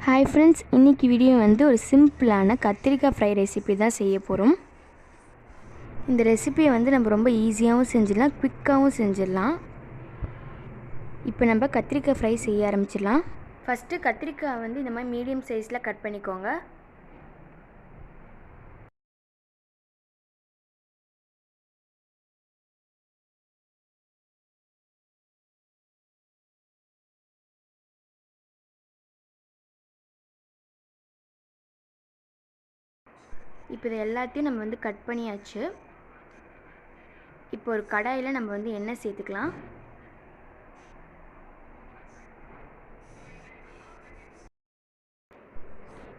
Hi friends, இன்றைக்கி video வந்து ஒரு சிம்பிளான கத்திரிக்காய் ஃப்ரை ரெசிபி தான் செய்ய போகிறோம். இந்த ரெசிபியை வந்து நம்ம ரொம்ப ஈஸியாகவும் செஞ்சிடலாம், குவிக்காகவும் செஞ்சிடலாம். இப்போ நம்ம கத்திரிக்காய் ஃப்ரை செய்ய ஆரம்பிச்சிடலாம். ஃபஸ்ட்டு கத்திரிக்காய் வந்து இந்த மாதிரி மீடியம் சைஸில் கட் பண்ணிக்கோங்க. இப்போ இது எல்லாத்தையும் நம்ம வந்து கட் பண்ணியாச்சு. இப்போ ஒரு கடாயில் நம்ம வந்து எண்ணெய் சேர்த்துக்கலாம்.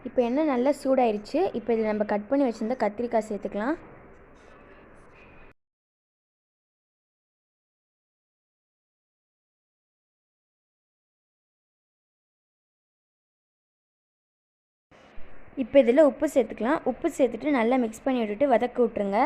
இப்போ எண்ணெய் நல்லா சூடாயிருச்சு. இப்போ இதில் நம்ம கட் பண்ணி வச்சுருந்த கத்திரிக்காய் சேர்த்துக்கலாம். இப்போ இதில் உப்பு சேர்த்துக்கலாம். உப்பு சேர்த்துட்டு நல்லா மிக்ஸ் பண்ணி விட்டுட்டு வதக்க விட்ருங்க.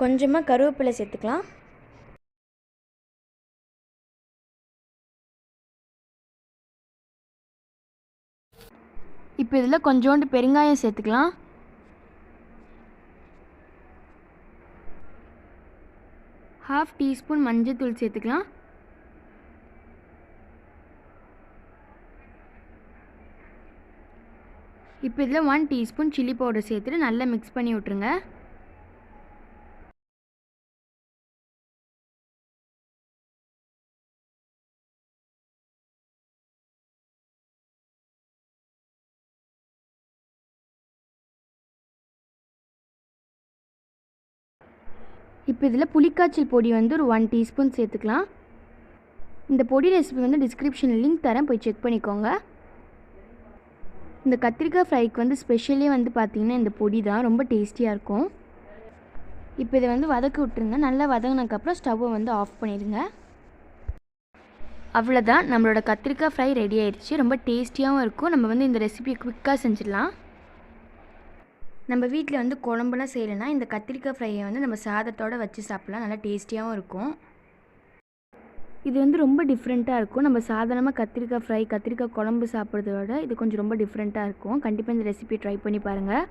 கொஞ்சமாக கருவேப்பிலை சேர்த்துக்கலாம். இப்போ இதில் கொஞ்சோண்டு பெருங்காயம் சேர்த்துக்கலாம். ½ டீஸ்பூன் மஞ்சள்தூள் சேர்த்துக்கலாம். இப்போ இதில் 1 டீஸ்பூன் சில்லி பவுடர் சேர்த்துட்டு நல்லா மிக்ஸ் பண்ணி விட்ருங்க. இப்போ இதில் புளிக்காய்ச்சல் பொடி வந்து ஒரு 1 டீஸ்பூன் சேர்த்துக்கலாம். இந்த பொடி ரெசிபி வந்து டிஸ்கிரிப்ஷனில் லிங்க் தரேன், போய் செக் பண்ணிக்கோங்க. இந்த கத்திரிக்காய் ஃப்ரைக்கு வந்து ஸ்பெஷலி வந்து பார்த்திங்கன்னா இந்த பொடி தான் ரொம்ப டேஸ்டியாக இருக்கும். இப்போ இதை வந்து வதக்கி விட்டுருங்க. நல்லா வதங்கினதுக்கப்புறம் ஸ்டவ்வை வந்து ஆஃப் பண்ணிடுங்க. அவ்வளோதான், நம்மளோட கத்திரிக்காய் ஃப்ரை ரெடி ஆயிடுச்சு. ரொம்ப டேஸ்டியாகவும் இருக்கும். நம்ம வந்து இந்த ரெசிபியை குவிக்காக செஞ்சிடலாம். நம்ம வீட்டில் வந்து குழம்புலாம் செய்யலைன்னா இந்த கத்திரிக்காய் ஃப்ரையை வந்து நம்ம சாதத்தோடு வச்சு சாப்பிட்லாம். நல்லா டேஸ்டியாகவும் இருக்கும். இது வந்து ரொம்ப டிஃப்ரெண்ட்டாக இருக்கும். நம்ம சாதாரணமாக கத்திரிக்காய் ஃப்ரை, கத்திரிக்காய் குழம்பு சாப்பிட்றத விட இது கொஞ்சம் ரொம்ப டிஃப்ரெண்ட்டாக இருக்கும். கண்டிப்பாக இந்த ரெசிபி ட்ரை பண்ணி பாருங்கள்.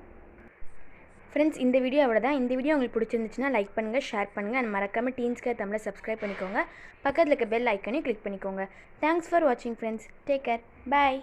ஃப்ரெண்ட்ஸ், இந்த வீடியோ அவ்வளோதான். இந்த வீடியோ உங்களுக்கு பிடிச்சிருந்துச்சுன்னா லைக் பண்ணுங்கள், ஷேர் பண்ணுங்கள். அண்ட் மறக்காமல் டீன்ஸ்கேர் தமிழை சப்ஸ்கிரைப் பண்ணிக்கோங்க. பக்கத்தில் இருக்க பெல் ஐக்கனையும் கிளிக் பண்ணிக்கோங்க. தேங்க்ஸ் ஃபார் வாட்சிங் ஃப்ரெண்ட்ஸ். Take care. பாய்.